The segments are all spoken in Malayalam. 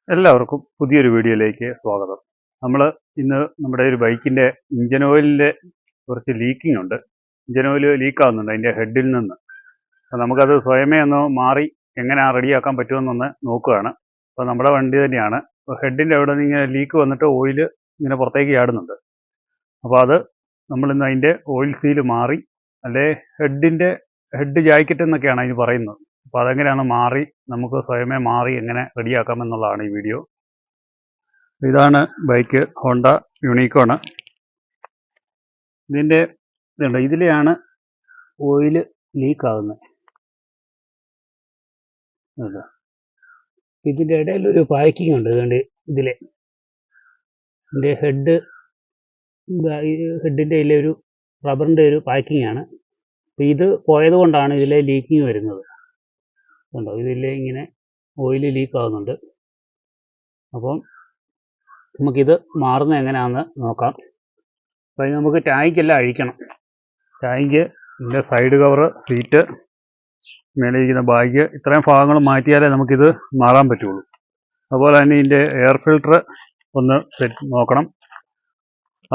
എല്ലാവർക്കും പുതിയൊരു വീഡിയോയിലേക്ക് സ്വാഗതം. നമ്മൾ ഇന്ന് നമ്മുടെ ഒരു ബൈക്കിൻ്റെ ഇഞ്ചൻ ഓയിലിൻ്റെ കുറച്ച് ലീക്കിംഗ് ഉണ്ട്. ഇഞ്ചൻ ഓയിൽ ലീക്കാവുന്നുണ്ട് അതിൻ്റെ ഹെഡിൽ നിന്ന്. അപ്പോൾ നമുക്കത് സ്വയമേ ഒന്ന് മാറി എങ്ങനെ റെഡിയാക്കാൻ പറ്റുമെന്നൊന്ന് നോക്കുകയാണ്. അപ്പോൾ നമ്മുടെ വണ്ടി തന്നെയാണ്. അപ്പോൾ ഹെഡിൻ്റെ അവിടെ നിന്ന് ഇങ്ങനെ ലീക്ക് വന്നിട്ട് ഓയിൽ ഇങ്ങനെ പുറത്തേക്ക് ചാടുന്നുണ്ട്. അപ്പോൾ അത് നമ്മളിന്ന് അതിൻ്റെ ഓയിൽ സീൽ മാറി, അല്ലെ ഹെഡ് ജാക്കറ്റ് എന്നൊക്കെയാണ് അതിന് പറയുന്നത്. അപ്പോൾ അതെങ്ങനെയാണ് മാറി നമുക്ക് സ്വയമേ മാറി എങ്ങനെ റെഡിയാക്കാമെന്നുള്ളതാണ് ഈ വീഡിയോ. ഇതാണ് ബൈക്ക്, ഹോണ്ട യൂണിക്കോണ്. ഇതിൻ്റെ ഇതുണ്ട്, ഇതിലെയാണ് ഓയിൽ ലീക്കാവുന്നത്. ഇതിൻ്റെ ഇടയിലൊരു പാക്കിംഗ് ഉണ്ട്. ഇതുകൊണ്ട് ഇതിൻ്റെ ഹെഡിൻ്റെ ഇതിലൊരു റബ്ബറിൻ്റെ ഒരു പാക്കിംഗ് ആണ്. ഇത് പോയത് കൊണ്ടാണ് ഇതിലെ ലീക്കിങ് വരുന്നത്. കണ്ടോ, ഇതിലെ ഇങ്ങനെ ഓയിൽ ലീക്കാവുന്നുണ്ട്. അപ്പം നമുക്കിത് മാറുന്നത് എങ്ങനെയാണെന്ന് നോക്കാം. അപ്പോൾ ഇത് നമുക്ക് ടാങ്കെല്ലാം അഴിക്കണം. ടാങ്ക്, ഇതിൻ്റെ സൈഡ് കവറ്, സീറ്റ്, മേലിരിക്കുന്ന ബാഗ്, ഇത്രയും ഭാഗങ്ങൾ മാറ്റിയാലേ നമുക്കിത് മാറാൻ പറ്റുള്ളൂ. അതുപോലെ തന്നെ ഇതിൻ്റെ എയർ ഫിൽട്ടർ ഒന്ന് നോക്കണം,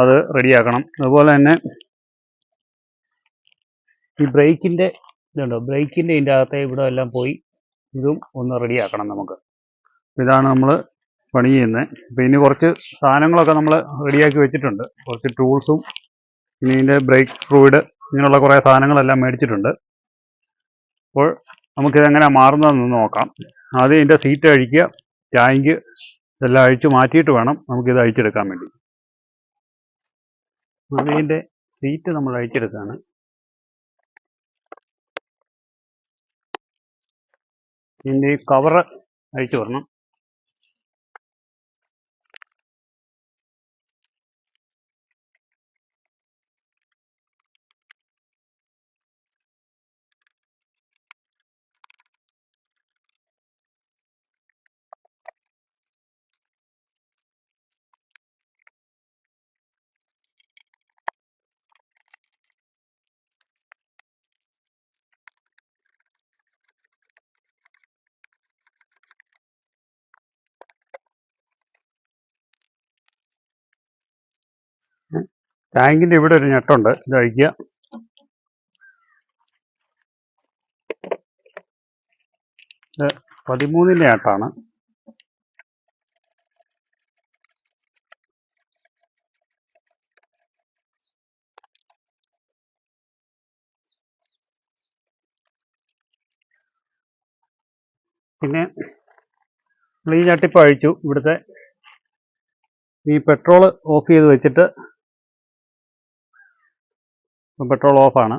അത് റെഡിയാക്കണം. അതുപോലെ തന്നെ ഈ ബ്രേക്കിൻ്റെ ഇതുണ്ടോ, ബ്രേക്കിൻ്റെ ഇതിൻ്റെ അകത്തെ ഇവിടെ എല്ലാം പോയി, ഇതും ഒന്ന് റെഡിയാക്കണം നമുക്ക്. ഇതാണ് നമ്മൾ പണി ചെയ്യുന്നത്. അപ്പോൾ ഇനി കുറച്ച് സാധനങ്ങളൊക്കെ നമ്മൾ റെഡിയാക്കി വെച്ചിട്ടുണ്ട്. കുറച്ച് ടൂൾസും പിന്നെ ഇതിൻ്റെ ബ്രേക്ക് ഫ്ലൂയിഡ്, ഇങ്ങനെയുള്ള കുറേ സാധനങ്ങളെല്ലാം മേടിച്ചിട്ടുണ്ട്. അപ്പോൾ നമുക്കിതെങ്ങനെയാണ് മാറുന്നതെന്ന് നോക്കാം. ആദ്യം ഇതിൻ്റെ സീറ്റ് അഴിക്കുക, ടാങ്ക് ഇതെല്ലാം അഴിച്ച് മാറ്റിയിട്ട് വേണം നമുക്കിത് അഴിച്ചെടുക്കാൻ വേണ്ടി. ഇതിൻ്റെ സീറ്റ് നമ്മൾ അഴിച്ചെടുക്കുകയാണ്. ഇതിൻ്റെ ഈ കവറ് അഴിച്ചു വരണം. ടാങ്കിൻ്റെ ഇവിടെ ഒരു ഞെട്ടുണ്ട്, ഇത് അഴിക്കുക. ഇത് 13-ൻ്റെ ഞെട്ടാണ്. പിന്നെ ഈ ഞെട്ടിപ്പോൾ അഴിച്ചു. ഇവിടുത്തെ ഈ പെട്രോൾ ഓഫ് ചെയ്ത് വെച്ചിട്ട്, പെട്രോൾ ഓഫാണ്.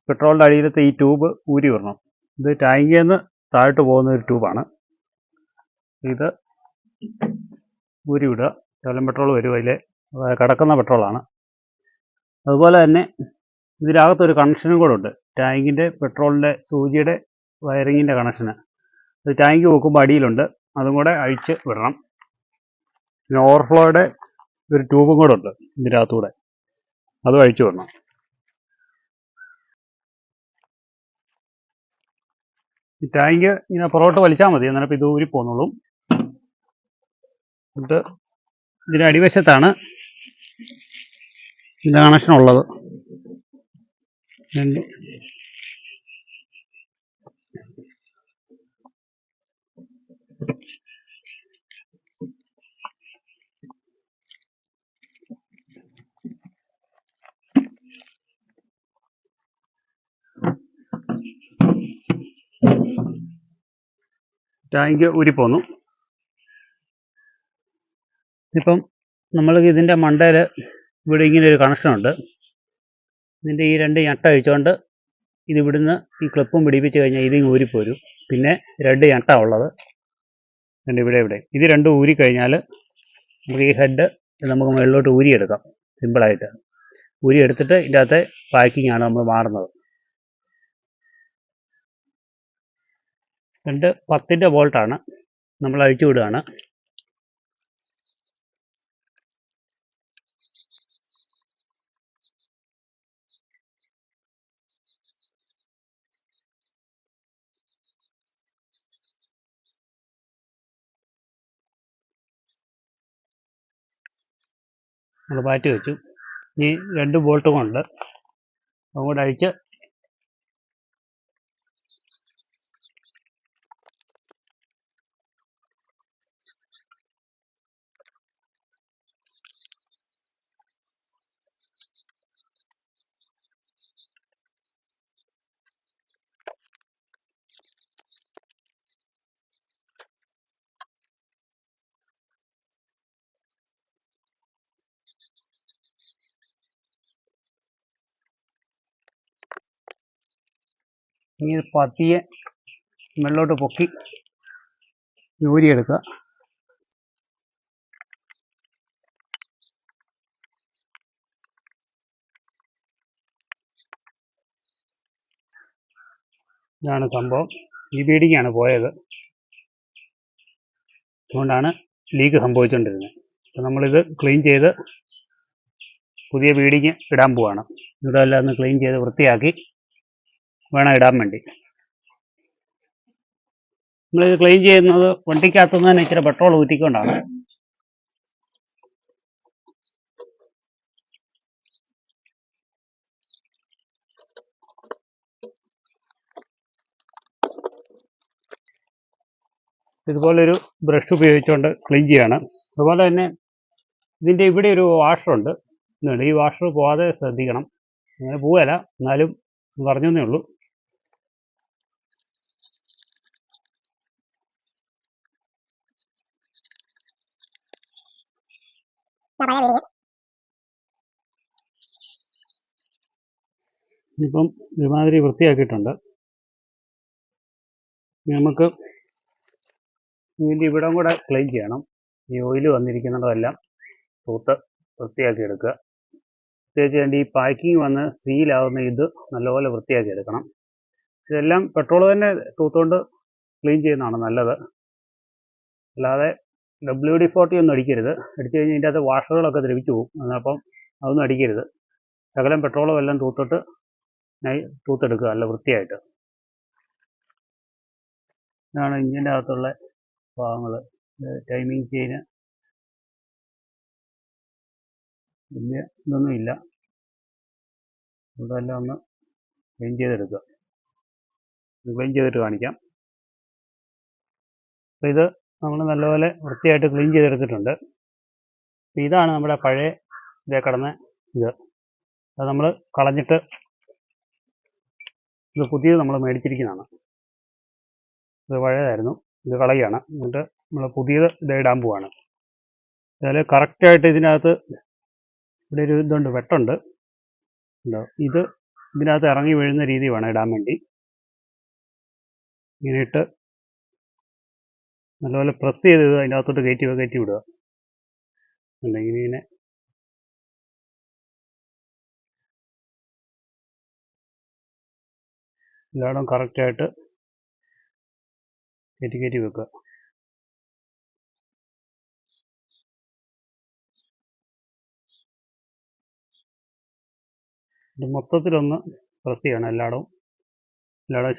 പെട്രോളിൻ്റെ അടിയിലത്തെ ഈ ട്യൂബ് ഊരി വരണം. ഇത് ടാങ്കിൽ നിന്ന് താഴോട്ട് പോകുന്ന ഒരു ട്യൂബാണ്. ഇത് ഊരി വിടുക. ശകലം പെട്രോൾ വരും അതിൽ, കിടക്കുന്ന പെട്രോളാണ്. അതുപോലെ തന്നെ ഇതിനകത്തൊരു കണക്ഷനും കൂടെ ഉണ്ട്, ടാങ്കിൻ്റെ പെട്രോളിൻ്റെ സൂചിയുടെ വയറിങ്ങിൻ്റെ കണക്ഷന്. ഇത് ടാങ്ക് വെക്കുമ്പോൾ അടിയിലുണ്ട്, അതും കൂടെ അഴിച്ച് വിടണം. പിന്നെ ഓവർഫ്ലോയുടെ ഒരു ട്യൂബും കൂടെ ഉണ്ട് ഇതിൻ്റെ അകത്തൂടെ, അതും അഴിച്ചു വിടണം. ഈ ടാങ്ക് ഇങ്ങനെ പുറകോട്ട് വലിച്ചാൽ മതി, അന്നേരം ഇത് ഊരി പോന്നോളും. എന്നിട്ട് ഇതിൻ്റെ അടിവശത്താണ് ഇതിൻ്റെ കണക്ഷൻ ഉള്ളത്. ടാങ്ക് ഊരിപ്പോന്നു. ഇപ്പം നമ്മൾ ഇതിൻ്റെ മണ്ടയിൽ ഇവിടെ ഇങ്ങനെ ഒരു കണക്ഷനുണ്ട്. ഇതിൻ്റെ ഈ രണ്ട് ഞെട്ട അഴിച്ചുകൊണ്ട് ഇത് ഇവിടുന്ന് ഈ ക്ലിപ്പും പിടിപ്പിച്ച് കഴിഞ്ഞാൽ ഇതിങ്ങ് ഊരിപ്പോരും. പിന്നെ രണ്ട് ഞെട്ട ഉള്ളത് ഇവിടെ ഇത് രണ്ടും ഊരിക്കഴിഞ്ഞാൽ നമുക്ക് ഈ ഹെഡ് നമുക്ക് മുകളിലോട്ട് ഊരിയെടുക്കാം. സിമ്പിളായിട്ട് ഊരിയെടുത്തിട്ട് ഇതിൻ്റെ അകത്തെ പാക്കിംഗ് ആണ് നമ്മൾ മാറുന്നത്. 10-ൻ്റെ ബോൾട്ടാണ്, നമ്മൾ അഴിച്ചു വിടുകയാണ്. നമ്മൾ മാറ്റി വെച്ചു. ഇനി 2 ബോൾട്ടും കൊണ്ട് അങ്ങോട്ട് അഴിച്ച് ഇനി പതിയെ മുകളിലോട്ട് പൊക്കി ഊരിയെടുക്കുക. ഇതാണ് സംഭവം. ഈ ബീഡിങ്ങാണ് പോയത്, അതുകൊണ്ടാണ് ലീക്ക് സംഭവിച്ചുകൊണ്ടിരുന്നത്. അപ്പോൾ നമ്മളിത് ക്ലീൻ ചെയ്ത് പുതിയ ബീഡിങ് ഇടാൻ പോവാണ്. ഇതെല്ലാം ഒന്ന് ക്ലീൻ ചെയ്ത് വൃത്തിയാക്കി വേണം ഇടാൻ വേണ്ടി. നമ്മളിത് ക്ലീൻ ചെയ്യുന്നത് വണ്ടിക്കകത്തുനിന്ന് തന്നെ ഇച്ചിരി പെട്രോൾ ഊറ്റിക്കൊണ്ടാണ്. ഇതുപോലൊരു ബ്രഷ് ഉപയോഗിച്ചുകൊണ്ട് ക്ലീൻ ചെയ്യാണ്. അതുപോലെ തന്നെ ഇതിൻ്റെ ഇവിടെ ഒരു വാഷറുണ്ട്. ഈ വാഷർ പോകാതെ ശ്രദ്ധിക്കണം. അങ്ങനെ പോവുകയല്ല, എന്നാലും പറഞ്ഞേ ഉള്ളൂ. ഇപ്പം ഒരുമാതിരി വൃത്തിയാക്കിയിട്ടുണ്ട്. നമുക്ക് ഇതിൻ്റെ ഇവിടം കൂടെ ക്ലീൻ ചെയ്യണം. ഈ ഓയിൽ വന്നിരിക്കുന്നിടമെല്ലാം തൂത്ത് വൃത്തിയാക്കി എടുക്കുക. പ്രത്യേകിച്ച് വേണ്ടി ഈ പാക്കിങ് വന്ന് സീലാവുന്ന ഇത് നല്ലപോലെ വൃത്തിയാക്കി എടുക്കണം. ഇതെല്ലാം പെട്രോൾ തന്നെ തൂത്തുകൊണ്ട് ക്ലീൻ ചെയ്യുന്നതാണ് നല്ലത്. അല്ലാതെ WD-40 ഒന്നും അടിക്കരുത്. അടിച്ചു കഴിഞ്ഞാൽ ഇതിൻ്റെ അകത്ത് വാഷറുകളൊക്കെ ദ്രവിച്ചു പോകും. അപ്പം അതൊന്നും അടിക്കരുത്. ശകലം പെട്രോളും എല്ലാം തൂത്തെടുക്കുക നല്ല വൃത്തിയായിട്ട്. ഇതാണ് ഇഞ്ചിൻ്റെ അകത്തുള്ള ഭാഗങ്ങൾ. ടൈമിങ് ചെയിന് വലിയ ഇതൊന്നുമില്ല. ഇതെല്ലാം ഒന്ന് ക്ലീൻ ചെയ്തെടുക്കുക. ക്ലീൻ ചെയ്തിട്ട് കാണിക്കാം. അപ്പോൾ ഇത് നമ്മൾ നല്ലപോലെ വൃത്തിയായിട്ട് ക്ലീൻ ചെയ്തെടുത്തിട്ടുണ്ട്. അപ്പോൾ ഇതാണ് നമ്മുടെ പഴയ ഇതേ കിടന്ന ഇത്. അത് നമ്മൾ കളഞ്ഞിട്ട് ഇത് പുതിയത് നമ്മൾ മേടിച്ചിരിക്കുന്നതാണ്. ഇത് പഴയതായിരുന്നു, ഇത് കളയുകയാണ്. എന്നിട്ട് നമ്മൾ പുതിയത് ഇത് ഇടാൻ പോവാണ്. അതിൽ കറക്റ്റായിട്ട് ഇതിനകത്ത് ഇവിടെ ഒരു ഇതുണ്ട്, വെട്ടുണ്ട് ഉണ്ടോ, ഇത് ഇതിനകത്ത് ഇറങ്ങി വീഴുന്ന രീതി വേണം ഇടാൻ വേണ്ടി. ഇങ്ങനെ ഇട്ട് നല്ലപോലെ പ്രസ് ചെയ്ത് അതിൻ്റെ അകത്തോട്ട് കയറ്റി വിടുക. ഇങ്ങനെ എല്ലായിടവും കറക്റ്റായിട്ട് കയറ്റി വെക്കുക. ഇത് മൊത്തത്തിലൊന്ന് പ്രസ് ചെയ്യണം. എല്ലായിടവും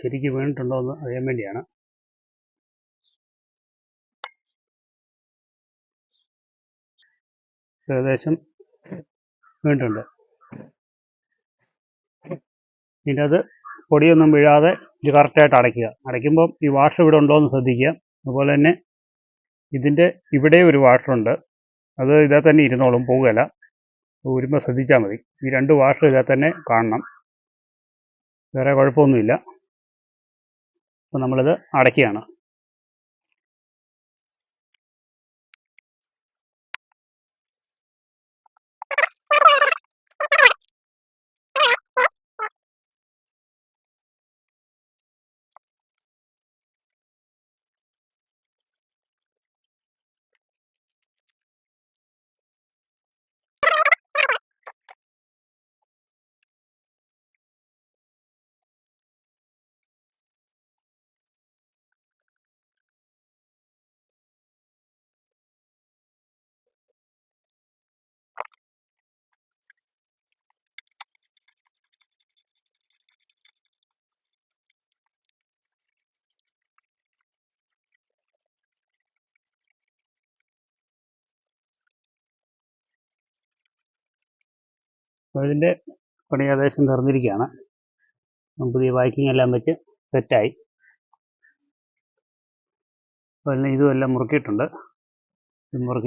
ശരിക്കും വീണിട്ടുണ്ടോ എന്ന് അറിയാൻ വേണ്ടിയാണ്. ഏകദേശം വീണിട്ടുണ്ട്. ഇതിൻ്റെ അത് പൊടിയൊന്നും വീഴാതെ ഇത് കറക്റ്റായിട്ട് അടയ്ക്കുക. അടയ്ക്കുമ്പം ഈ വാഷർ ഇവിടെ ഉണ്ടോ എന്ന് ശ്രദ്ധിക്കുക. അതുപോലെ തന്നെ ഇതിൻ്റെ ഇവിടെ ഒരു വാഷറുണ്ട്, അത് ഇതിൽ തന്നെ ഇരുന്നോളും, പോവുകയില്ല. ഊരുമ്പോൾ ശ്രദ്ധിച്ചാൽ മതി. ഈ 2 വാഷർ ഇതിൽ തന്നെ കാണണം, വേറെ കുഴപ്പമൊന്നുമില്ല. അപ്പോൾ നമ്മളിത് അടയ്ക്കുകയാണ്. അപ്പോൾ ഇതിൻ്റെ പണി ഏകദേശം തീർന്നിരിക്കുകയാണ്. പുതിയ പാക്കിംഗ് എല്ലാം വെച്ച് സെറ്റായി. അപ്പോൾ അതിന് ഇതും എല്ലാം മുറുക്കിയിട്ടുണ്ട്.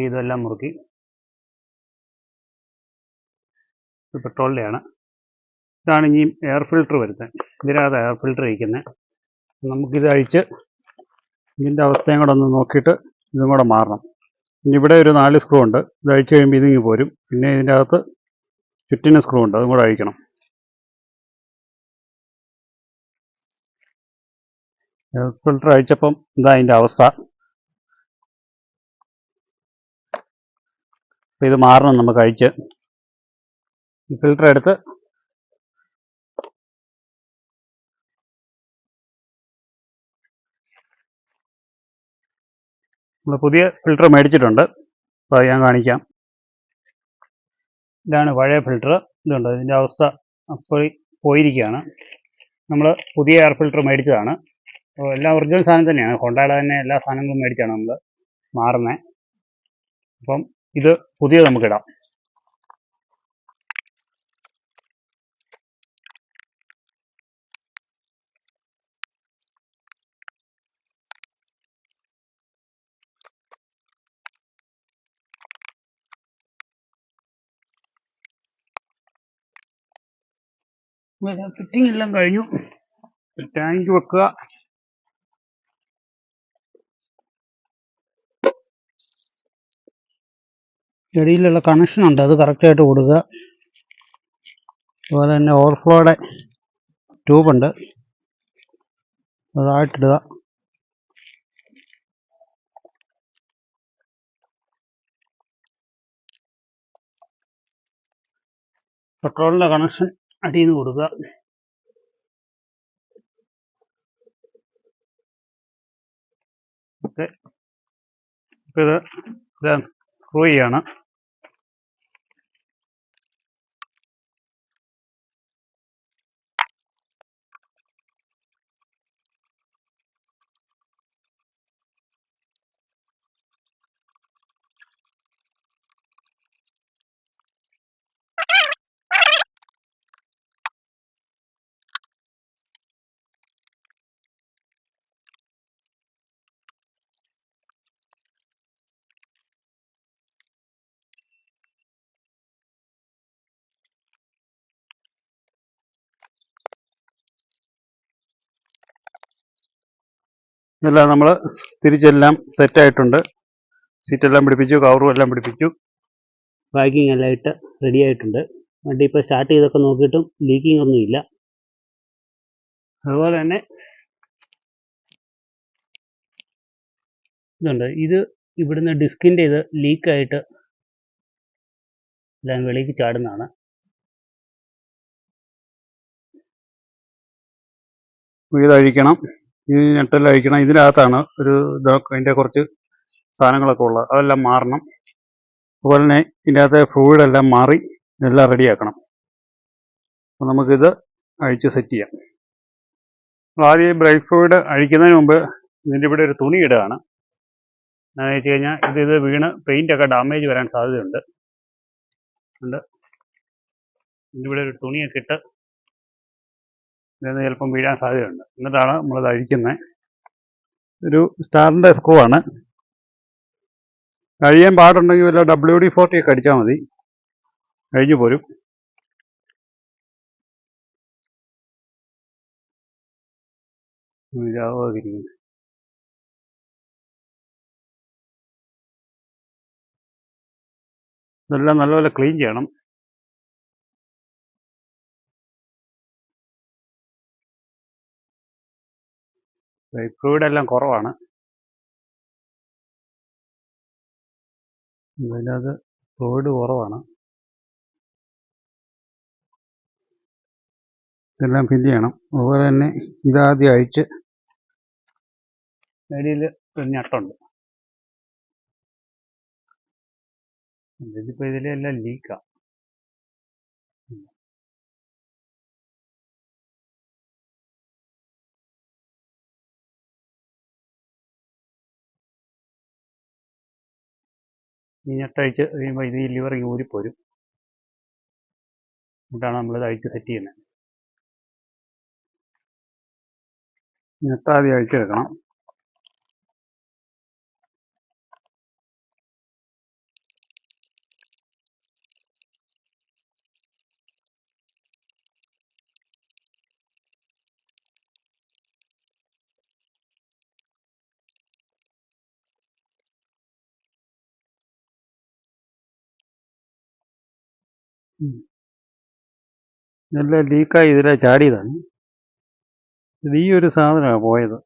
ഇതെല്ലാം മുറുക്കി. ഇത് പെട്രോളിൻ്റെയാണ്. ഇതാണ് ഇനി എയർ ഫിൽട്ടർ വരുന്നത്. ഇതിനകത്ത് എയർ ഫിൽട്ടർ ഇരിക്കുന്നത്. നമുക്കിത് അഴിച്ച് ഇതിൻ്റെ അവസ്ഥയും കൂടെ ഒന്ന് നോക്കിയിട്ട് ഇതും കൂടെ മാറണം. ഇനി ഇവിടെ ഒരു 4 സ്ക്രൂ ഉണ്ട്. ഇത് അഴിച്ച് കഴിയുമ്പോൾ ഇതിങ്ങി പോരും. പിന്നെ ഇതിൻ്റെ അകത്ത് ചുറ്റിന് സ്ക്രൂ ഉണ്ട്, അതും കൂടെ അഴിക്കണം. എയർ ഫിൽട്ടർ അഴിച്ചപ്പം ഇതാ അതിൻ്റെ അവസ്ഥ. അപ്പോൾ ഇത് മാറണം നമുക്ക് അഴിച്ച്. ഈ ഫിൽട്ടർ എടുത്ത് നമ്മൾ പുതിയ ഫിൽട്ടർ മേടിച്ചിട്ടുണ്ട്. അപ്പോൾ അത് ഞാൻ കാണിക്കാം. ഇതാണ് പഴയ ഫിൽട്ടർ. ഇതുണ്ട്, ഇതിൻ്റെ അവസ്ഥ അപ്പോൾ പോയിരിക്കുകയാണ്. നമ്മൾ പുതിയ എയർ ഫിൽട്ടർ മേടിച്ചതാണ്. അപ്പോൾ എല്ലാം ഒറിജിനൽ സാധനം തന്നെയാണ്. ഹോണ്ടയുടെ തന്നെ എല്ലാ സാധനങ്ങളും മേടിച്ചാണ് നമ്മൾ മാറുന്നത്. അപ്പം ഇത് പുതിയത് നമുക്കിടാം. ഫിറ്റിംഗ് എല്ലാം കഴിഞ്ഞു. ടാങ്ക് വെക്കുക. ഇടയിലുള്ള കണക്ഷൻ ഉണ്ട്, അത് കറക്റ്റായിട്ട് കൊടുക്കുക. അതുപോലെ തന്നെ ഓവർഫ്ലോയുടെ ട്യൂബുണ്ട്, അതായിട്ടിടുക. പെട്രോളിൻ്റെ കണക്ഷൻ അടിയിൽ നിന്ന് കൊടുക്കുക. ഓക്കെ, ഇപ്പോൾ ഇത് സ്ക്രൂ ചെയ്യാണ്. ഇതെല്ലാം നമ്മൾ തിരിച്ചെല്ലാം സെറ്റായിട്ടുണ്ട്. സീറ്റെല്ലാം പിടിപ്പിച്ചു, കവറും എല്ലാം പിടിപ്പിച്ചു. പാക്കിംഗ് എല്ലാം ഇട്ട് റെഡി ആയിട്ടുണ്ട്. വണ്ടി ഇപ്പോൾ സ്റ്റാർട്ട് ചെയ്തൊക്കെ നോക്കിയിട്ടും ലീക്കിംഗ് ഒന്നുമില്ല. അതുപോലെ തന്നെ ഇതുണ്ട്, ഇത് ഇവിടുന്ന് ഡിസ്കിൻ്റെ ഇത് ലീക്കായിട്ട് എല്ലാം വെളിക്ക് ചാടുന്നതാണ്. ഇതഴിക്കണം, ഈ നെട്ടെല്ലാം അഴിക്കണം. ഇതിനകത്താണ് ഒരു അതിൻ്റെ കുറച്ച് സാധനങ്ങളൊക്കെ ഉള്ളത്, അതെല്ലാം മാറണം. അതുപോലെ തന്നെ ഇതിൻ്റെ അകത്തെ ഫ്ലൂയിഡെല്ലാം മാറി ഇതെല്ലാം റെഡിയാക്കണം. അപ്പോൾ നമുക്കിത് അഴിച്ച് സെറ്റ് ചെയ്യാം. ആദ്യം ബ്രേക്ക് ഫ്ലൂയിഡ് അഴിക്കുന്നതിന് മുമ്പ് ഇതിൻ്റെ ഇവിടെ ഒരു തുണി ഇടുകയാണ്. എന്ന് വെച്ച് കഴിഞ്ഞാൽ ഇത് വീണ് പെയിൻ്റൊക്കെ ഡാമേജ് വരാൻ സാധ്യതയുണ്ട്. ഇതിൻ്റെ ഇവിടെ ഒരു തുണിയൊക്കെ ഇട്ട് ഇതിന് ചിലപ്പം വീഴാൻ സാധ്യതയുണ്ട്. എന്നിട്ടാണ് നമ്മളത് അഴിക്കുന്നത്. ഒരു സ്റ്റാറിൻ്റെ സ്ക്രൂ ആണ്. കഴിയാൻ പാടുണ്ടെങ്കിൽ വല്ല WD-40 ഒക്കെ അടിച്ചാൽ മതി, കഴിഞ്ഞു പോരും. ഇതാവാതിരിക്കുന്നു. ഇതെല്ലാം നല്ലപോലെ ക്ലീൻ ചെയ്യണം. ഫ്ലൂയിഡെല്ലാം കുറവാണ്. അതിനകത്ത് ഫ്ലൂയിഡ് കുറവാണ്. ഇതെല്ലാം ഫില്ല് ചെയ്യണം. അതുപോലെ തന്നെ ഇതാദ്യം അഴിച്ച് അടിയിൽ ഒരു ഞട്ടുണ്ട്. ഇതിപ്പോൾ ഇതിലെല്ലാം ലീക്കാണ്. ഈ ഞെട്ടഴിച്ച് കഴിയുമ്പോൾ ഇത് ഈ ലിവർ ഊരിപ്പോരും. എന്നിട്ടാണ് നമ്മളിത് അഴിച്ച് സെറ്റ് ചെയ്യുന്നത്. നെട്ടാദ്യം അഴിച്ചെടുക്കണം. നല്ല ലീക്കായി ഇതിലെ ചാടിയതാണ്. ഇത് ഈ ഒരു സാധനമാണ് പോയത്.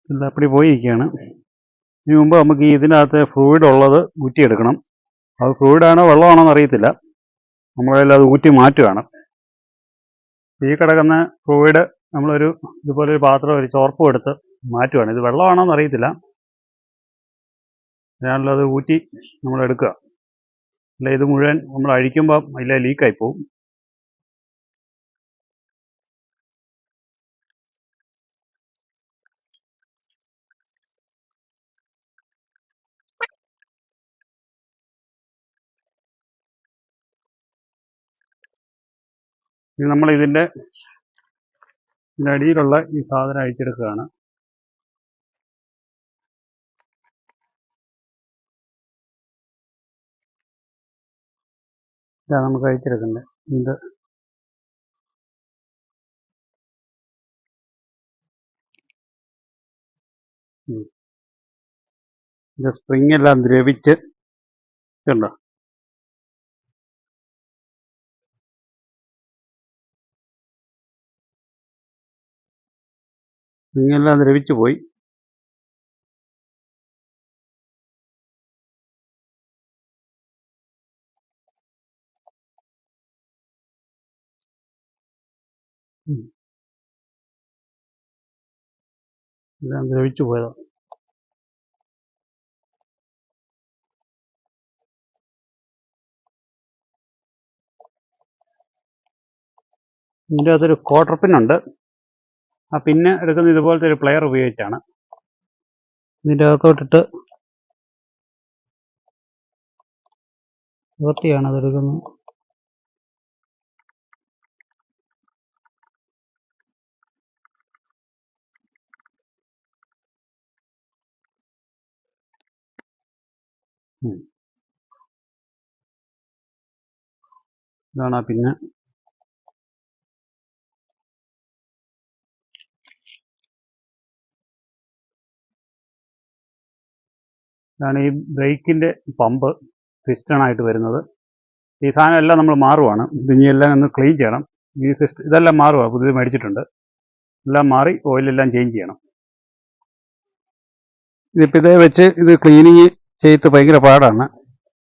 ഇത് അപ്പടി പോയിരിക്കുകയാണ്. ഇതിന് മുമ്പ് നമുക്ക് ഇതിനകത്ത് ഫ്ലൂയിഡ് ഉള്ളത് ഊറ്റിയെടുക്കണം. അത് ഫ്ലൂയിഡാണോ വെള്ളമാണോ എന്ന് അറിയത്തില്ല. നമ്മളതിൽ അത് ഊറ്റി മാറ്റുകയാണ്. ഈ കിടക്കുന്ന ഫ്ലൂയിഡ് നമ്മളൊരു ഇതുപോലൊരു പാത്രം ഒരു ചോർപ്പും എടുത്ത് മാറ്റുകയാണ്. ഇത് വെള്ളമാണോ എന്ന് അറിയത്തില്ല. ഞാനുള്ളത് ഊറ്റി നമ്മളെടുക്കുക. അല്ല ഇത് മുഴുവൻ നമ്മൾ അഴിക്കുമ്പോൾ അതിലെ ലീക്കായി പോവും. ഇത് നമ്മൾ ഇതിൻ്റെ അടിയിലുള്ള ഈ സാധനം അഴിച്ചെടുക്കുകയാണ്. ഇതാണ് നമുക്ക് അഴിച്ചെടുക്കേണ്ടത്. ഇത് സ്പ്രിങ് എല്ലാം ദ്രവിച്ച് ഇതുണ്ടോ, സ്പ്രിങ് എല്ലാം ദ്രവിച്ചു പോയി. ഇതെല്ലാം ദ്രവിച്ചു പോയതാണ്. ഇതിൻ്റെ അകത്തൊരു ക്വാർട്ടർ പിന്നുണ്ട്. ആ പിന്ന് എടുക്കുന്നത് ഇതുപോലത്തെ ഒരു പ്ലെയർ ഉപയോഗിച്ചാണ്. ഇതിൻ്റെ അകത്തോട്ടിട്ട് വൃത്തിയാണ് അതെടുക്കുന്നത്. ഇതാണ് ആ പിന്നെ. ഇതാണ് ഈ ബ്രേക്കിൻ്റെ പമ്പ് പിസ്റ്റണായിട്ട് വരുന്നത്. ഈ സാധനം എല്ലാം നമ്മൾ മാറുവാണ്. ഇനി എല്ലാം ഒന്ന് ക്ലീൻ ചെയ്യണം. ഈ സിസ്റ്റം ഇതെല്ലാം മാറുക, പുതിയത് മേടിച്ചിട്ടുണ്ട്. എല്ലാം മാറി ഓയിലെല്ലാം ചേഞ്ച് ചെയ്യണം. ഇതിപ്പോൾ ഇതേ വെച്ച് ഇത് ക്ലീനിങ് ചെയ്ത് ഭയങ്കര പാടാണ്.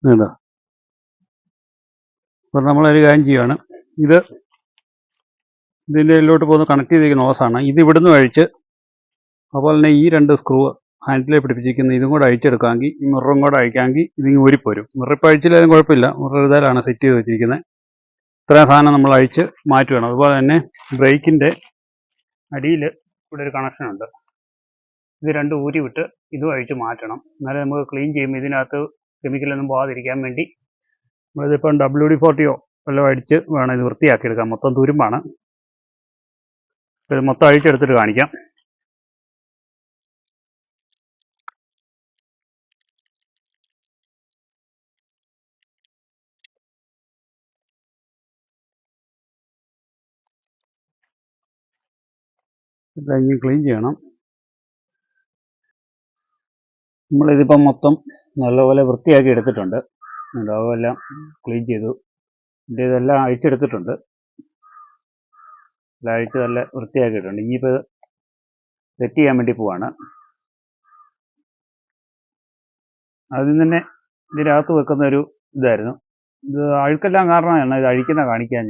ഇതുണ്ടോ, അപ്പോൾ നമ്മളൊരു കാര്യം ചെയ്യുകയാണ്. ഇതിൻ്റെ ഇതിലോട്ട് പോകുന്ന കണക്ട് ചെയ്തിരിക്കുന്ന ഓസാണ്. ഇത് ഇവിടുന്ന് അഴിച്ച് അതുപോലെ തന്നെ ഈ രണ്ട് സ്ക്രൂ ഹാൻഡിലെ പിടിപ്പിച്ചിരിക്കുന്ന ഇതും കൂടെ അഴിച്ചെടുക്കാമെങ്കിൽ ഈ മിററും കൂടെ അഴിക്കാമെങ്കിൽ ഇതിങ്ങ് ഊരിപ്പോരും. മിററിപ്പോൾ അഴിച്ചില്ലാലും കുഴപ്പമില്ല, മിറർ ഇതാലാണ് സെറ്റ് ചെയ്ത് വെച്ചിരിക്കുന്നത്. ഇത്രയും സാധനം നമ്മൾ അഴിച്ച് മാറ്റുകയാണ്. അതുപോലെ തന്നെ ബ്രേക്കിൻ്റെ അടിയിൽ ഇവിടെ ഒരു കണക്ഷനുണ്ട്. ഇത് രണ്ടും ഊരി വിട്ട് ഇതും അഴിച്ച് മാറ്റണം. എന്നാലും നമുക്ക് ക്ലീൻ ചെയ്യുമ്പോൾ ഇതിനകത്ത് കെമിക്കലൊന്നും പോകാതിരിക്കാൻ വേണ്ടി നമ്മളിതിപ്പം WD-40 വല്ലതും അടിച്ച് വേണം ഇത് വൃത്തിയാക്കിയെടുക്കാൻ. മൊത്തം തുരുമ്പാണ്. ഇത് മൊത്തം അഴിച്ചെടുത്തിട്ട് കാണിക്കാം. ഇനി ക്ലീൻ ചെയ്യണം. നമ്മളിതിപ്പം മൊത്തം നല്ലപോലെ വൃത്തിയാക്കി എടുത്തിട്ടുണ്ട്. അതെല്ലാം ക്ലീൻ ചെയ്തു. ഇതെല്ലാം അഴിച്ചെടുത്തിട്ടുണ്ട്. എല്ലാം അഴിച്ച് നല്ല വൃത്തിയാക്കിയിട്ടുണ്ട്. ഇനിയിപ്പോൾ സെറ്റ് ചെയ്യാൻ വേണ്ടി പോവാണ്. അതിൽ തന്നെ ഇതിനകത്ത് വെക്കുന്ന ഒരു ഇതായിരുന്നു. ഇത് അഴുക്കെല്ലാം കാരണമാണ് ഇത് അഴിക്കുന്ന കാണിക്കാൻ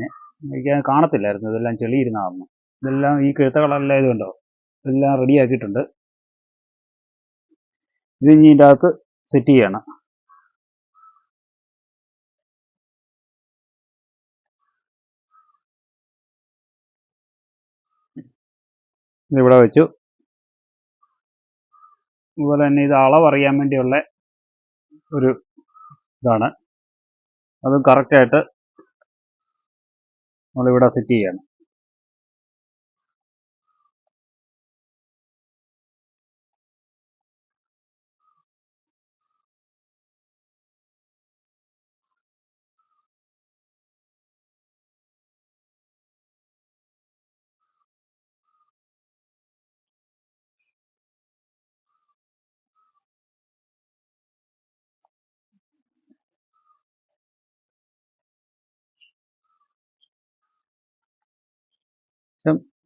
കാണത്തില്ലായിരുന്നു. ഇതെല്ലാം ചെളിയിരുന്ന കാരണം. ഇതെല്ലാം ഈ കഴുത്തകളെല്ലാം ഇതുണ്ടോ, ഇതെല്ലാം റെഡിയാക്കിയിട്ടുണ്ട്. ഇത് ഇനി ഇതിൻ്റെ അകത്ത് സെറ്റ് ചെയ്യണം. ഇതിവിടെ വെച്ചു. അതുപോലെ തന്നെ ഇത് അളവറിയാൻ വേണ്ടിയുള്ള ഒരു ഇതാണ്. അതും കറക്റ്റായിട്ട് നമ്മളിവിടെ സെറ്റ് ചെയ്യണം.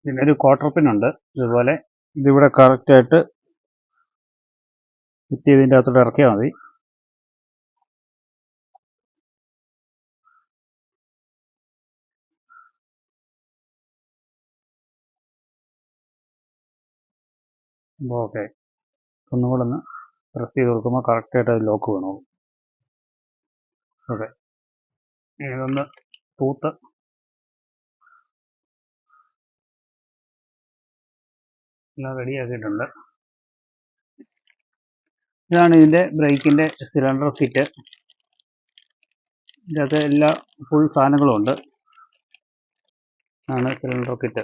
ഇതിനൊരു ക്വാർട്ടർ പിന്നുണ്ട്. ഇതുപോലെ ഇതിവിടെ കറക്റ്റായിട്ട് സെറ്റ് ചെയ്തതിൻ്റെ അകത്തോട്ട് ഇറക്കിയാൽ മതി. ഓക്കെ, ഒന്നുകൂടെ ഒന്ന് പ്രസ് ചെയ്ത് കൊടുക്കുമ്പോൾ കറക്റ്റായിട്ട് അത് ലോക്ക് വേണം. ഓക്കെ, ഇതൊന്ന് തൂത്ത് എല്ലാം റെഡിയാക്കിയിട്ടുണ്ട്. ഇതാണ് ഇതിൻ്റെ ബ്രേക്കിൻ്റെ സിലിണ്ടർ കിറ്റ്. ഇതിനകത്ത് എല്ലാ ഫുൾ സാധനങ്ങളും ഉണ്ട്. ആണ് സിലിണ്ടർ കിറ്റ്.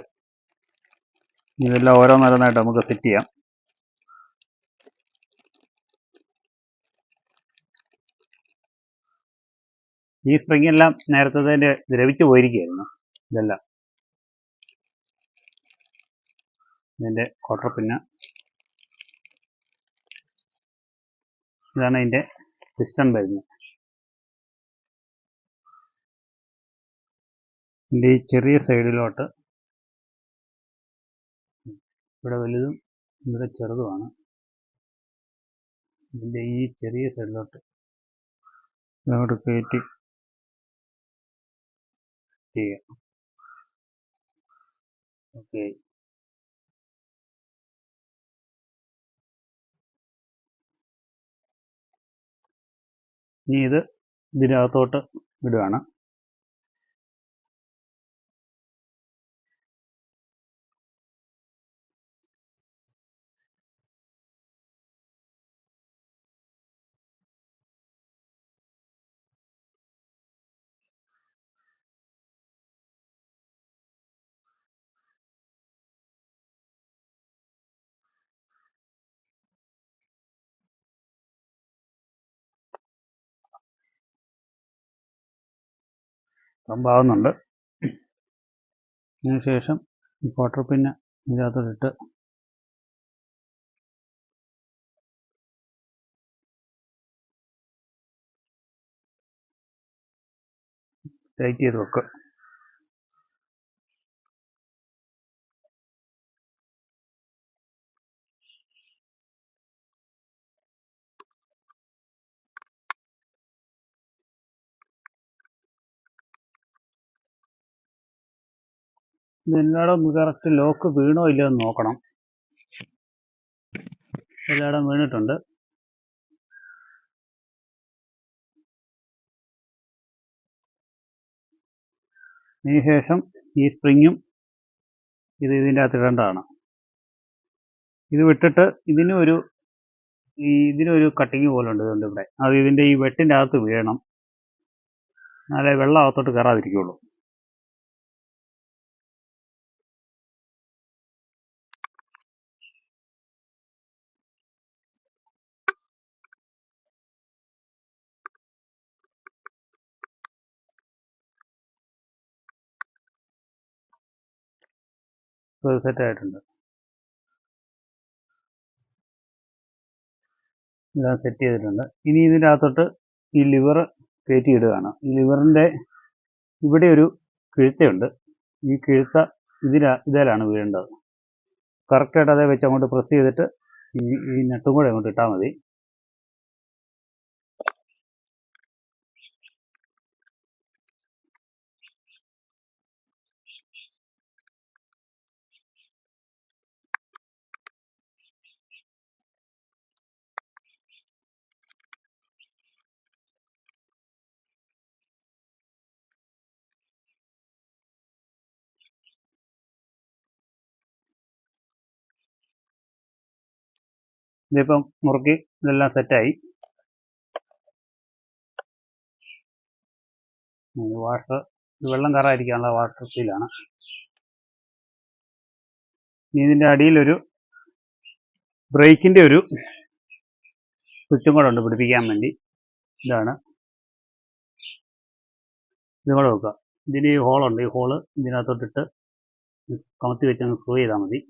ഇതെല്ലാം ഓരോന്നോരോന്നായിട്ട് നമുക്ക് സെറ്റ് ചെയ്യാം. ഈ സ്പ്രിങ് എല്ലാം നേരത്തെ ദ്രവിച്ചു പോയിരിക്കുകയായിരുന്നു. ഇതെല്ലാം ഇതിൻ്റെ ക്വാർട്ടർ പിന്ന്. ഇതാണ് ഇതിൻ്റെ പിസ്റ്റൺ വരുന്നത്. ഇതിൻ്റെ ഈ ചെറിയ സൈഡിലോട്ട് ഇവിടെ വലുതും ഇവിടെ ചെറുതുമാണ്. ഇതിൻ്റെ ഈ ചെറിയ സൈഡിലോട്ട് ഇതോട്ട് കയറ്റി ചെയ്യാം. ഓക്കെ, ഇനി ഇതിനകത്തോട്ട് ഇടുകയാണ്. സംഭാവുന്നുണ്ട്. അതിനുശേഷം ഈ ക്വാർട്ടർ പിന്ന് ഇതിനകത്തോട്ടിട്ട് ടൈറ്റ് ചെയ്ത് വെക്കുക. ഇതെല്ലായിടും കറക്റ്റ് ലോക്ക് വീണോ ഇല്ലയോ എന്ന് നോക്കണം. എല്ലായിടം വീണിട്ടുണ്ട്. അതിനുശേഷം ഈ സ്പ്രിങ്ങും ഇതിൻ്റെ അകത്ത് ഇടേണ്ടതാണ്. ഇത് വിട്ടിട്ട് ഇതിനൊരു കട്ടിങ് പോലെ ഉണ്ട്. ഇതുകൊണ്ട് ഇവിടെ അത് ഇതിൻ്റെ ഈ വെട്ടിൻ്റെ അകത്ത് വീഴണം. എന്നാലേ വെള്ളം അകത്തോട്ട് കയറാതിരിക്കുള്ളൂ. ഇപ്പോൾ സെറ്റ് ആയിട്ടുണ്ട്. ഇതെല്ലാം സെറ്റ് ചെയ്തിട്ടുണ്ട്. ഇനി ഇതിൻ്റെ അകത്തോട്ട് ഈ ലിവർ കയറ്റി ഇടുകയാണ്. ഈ ലിവറിൻ്റെ ഇവിടെ ഒരു കിഴുത്തയുണ്ട്. ഈ കിഴുത്ത ഇതിലാണ് വീഴേണ്ടത്. കറക്റ്റായിട്ട് അതേ വെച്ച് അങ്ങോട്ട് പ്രസ് ചെയ്തിട്ട് ഈ നട്ടും കൂടെ അങ്ങോട്ട് ഇട്ടാൽ മതി. ഇതിപ്പം മുറുക്കി ഇതെല്ലാം സെറ്റായി. വാട്ടർ വെള്ളം കയറാതിരിക്കാനുള്ള വാട്ടർ സീലാണ്. ഇനി ഇതിൻ്റെ അടിയിലൊരു ബ്രേക്കിൻ്റെ ഒരു സ്വിച്ചും കൂടെ ഉണ്ട് പിടിപ്പിക്കാൻ വേണ്ടി. ഇതാണ്, ഇതും കൂടെ വെക്കുക. ഇതിന് ഈ ഹോളുണ്ട്, ഈ ഹോള് ഇതിനകത്തോട്ടിട്ട് കമത്തി വെച്ച് അങ്ങ് സ്ക്രൂ ചെയ്താൽ മതി.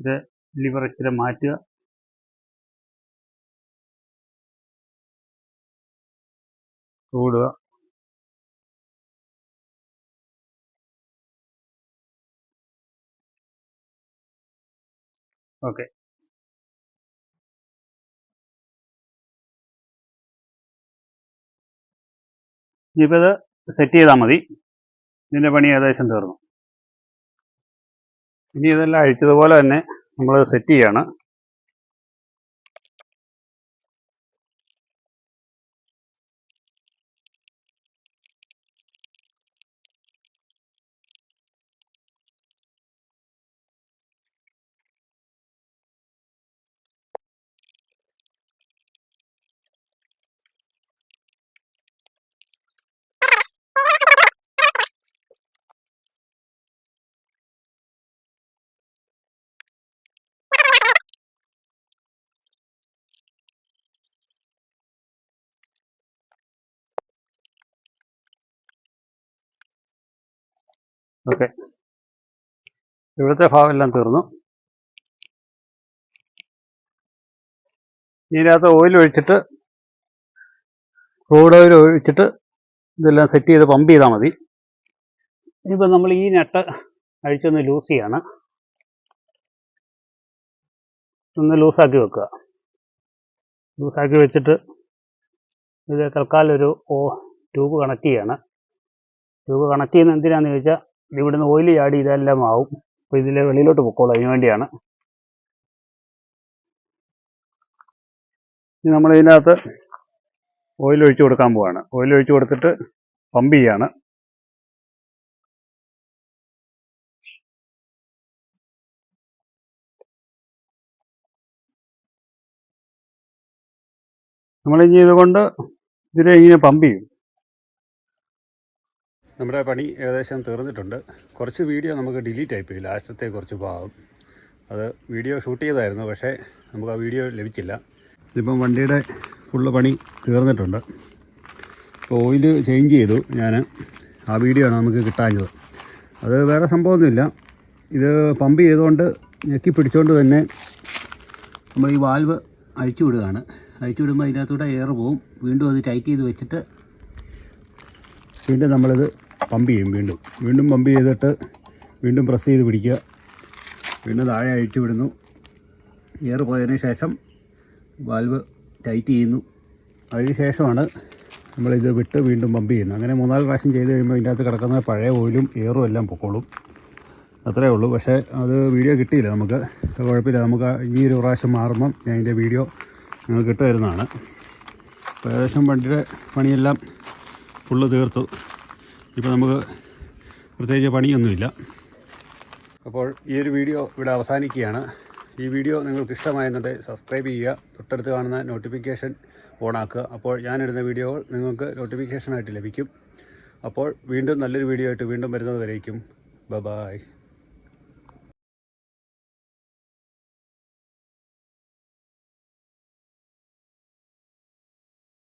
ഇത് ലിവർ ഇച്ചിരി മാറ്റുക. സ്ക്രൂ. ഓക്കെ, ഇനിയിപ്പോൾ ഇത് സെറ്റ് ചെയ്താൽ മതി. ഇതിൻ്റെ പണി ഏകദേശം തീർന്നു. ഇനി ഇതെല്ലാം അഴിച്ചതുപോലെ തന്നെ നമ്മൾ സെറ്റ് ചെയ്യാണ്. ഓക്കെ, ഇവിടുത്തെ ഭാഗമെല്ലാം തീർന്നു. ഇതിനകത്ത് ഓയിൽ ഒഴിച്ചിട്ട്, ക്രൂഡ് ഓയിൽ ഒഴിച്ചിട്ട് ഇതെല്ലാം സെറ്റ് ചെയ്ത് പമ്പ് ചെയ്താൽ മതി. ഇനിയിപ്പോൾ നമ്മൾ ഈ നട്ട് അഴിച്ചൊന്ന് ലൂസ് ചെയ്യാണ്. ഒന്ന് ലൂസാക്കി വെക്കുക. ലൂസാക്കി വെച്ചിട്ട് ഇത് തൽക്കാലം ഒരു ട്യൂബ് കണക്ട് ചെയ്യാണ്. ട്യൂബ് കണക്ട് ചെയ്യുന്നത് എന്തിനാണെന്ന് ചോദിച്ചാൽ ഇവിടുന്ന് ഓയിൽ ചാടി ഇതെല്ലാം ആവും. അപ്പോൾ ഇതിലെ വെളിയിലോട്ട് പൊക്കോളൂ, അതിന് വേണ്ടിയാണ്. ഇനി നമ്മൾ ഇതിനകത്ത് ഓയിൽ ഒഴിച്ച് കൊടുക്കാൻ പോവാണ്. ഓയിൽ ഒഴിച്ച് കൊടുത്തിട്ട് പമ്പ് ചെയ്യാണ്. നമ്മളിനി ഇതുകൊണ്ട് ഇതിനെ ഇങ്ങനെ പമ്പ് ചെയ്യും. നമ്മുടെ പണി ഏകദേശം തീർന്നിട്ടുണ്ട്. കുറച്ച് വീഡിയോ നമുക്ക് ഡിലീറ്റ് ആയിപ്പോയി, ലാസ്റ്റത്തെ കുറച്ച് ഭാഗം. അത് വീഡിയോ ഷൂട്ട് ചെയ്തായിരുന്നു, പക്ഷേ നമുക്ക് ആ വീഡിയോ ലഭിച്ചില്ല. ഇതിപ്പം വണ്ടിയുടെ ഫുള്ള് പണി തീർന്നിട്ടുണ്ട്. ഇപ്പോൾ ഓയിൽ ചേഞ്ച് ചെയ്തു ഞാൻ. ആ വീഡിയോ ആണ് നമുക്ക് കിട്ടാഞ്ഞത്. അത് വേറെ സംഭവമൊന്നുമില്ല. ഇത് പമ്പ് ചെയ്തുകൊണ്ട് ഞെക്കി പിടിച്ചുകൊണ്ട് തന്നെ നമ്മൾ ഈ വാൽവ് അഴിച്ചു വിടുകയാണ്. അഴിച്ചു വിടുമ്പോൾ അതിനകത്തൂടെ എയർ പോവും. വീണ്ടും അത് ടൈറ്റ് ചെയ്ത് വെച്ചിട്ട് വീണ്ടും നമ്മളിത് പമ്പ് ചെയ്യും. വീണ്ടും പമ്പ് ചെയ്തിട്ട് വീണ്ടും പ്രസ് ചെയ്ത് പിടിക്കുക. വീണ്ടും താഴെ അഴിച്ചു വിടുന്നു. എയർ പോയതിന് ശേഷം വാൽവ് ടൈറ്റ് ചെയ്യുന്നു. അതിന് ശേഷമാണ് നമ്മളിത് വിട്ട് വീണ്ടും പമ്പ് ചെയ്യുന്നത്. അങ്ങനെ 3-4 പ്രാവശ്യം ചെയ്ത് കഴിയുമ്പോൾ ഇതിൻ്റെ അകത്ത് കിടക്കുന്ന പഴയ ഓയിലും എയറും എല്ലാം പൊക്കോളും. അത്രേ ഉള്ളൂ. പക്ഷേ അത് വീഡിയോ കിട്ടിയില്ല നമുക്ക്. കുഴപ്പമില്ല, നമുക്ക് ഈ ഒരു പ്രാവശ്യം മാറുമ്പം ഞാൻ ഇതിൻ്റെ വീഡിയോ നിങ്ങൾക്ക് ഇട്ട് തരുന്നതാണ്. അപ്പോൾ ഏകദേശം വണ്ടിയുടെ പണിയെല്ലാം ഫുള്ള് തീർത്തു. ഇപ്പോൾ നമുക്ക് പ്രത്യേകിച്ച് പണിയൊന്നുമില്ല. അപ്പോൾ ഈ ഒരു വീഡിയോ ഇവിടെ അവസാനിക്കുകയാണ്. ഈ വീഡിയോ നിങ്ങൾക്ക് ഇഷ്ടമായെന്നുണ്ടെങ്കിൽ സബ്സ്ക്രൈബ് ചെയ്യുക. തൊട്ടടുത്ത് കാണുന്ന നോട്ടിഫിക്കേഷൻ ഓണാക്കുക. അപ്പോൾ ഞാനിടുന്ന വീഡിയോകൾ നിങ്ങൾക്ക് നോട്ടിഫിക്കേഷനായിട്ട് ലഭിക്കും. അപ്പോൾ വീണ്ടും നല്ലൊരു വീഡിയോ ആയിട്ട് വീണ്ടും വരുന്നത് വരേക്കും. ബൈ.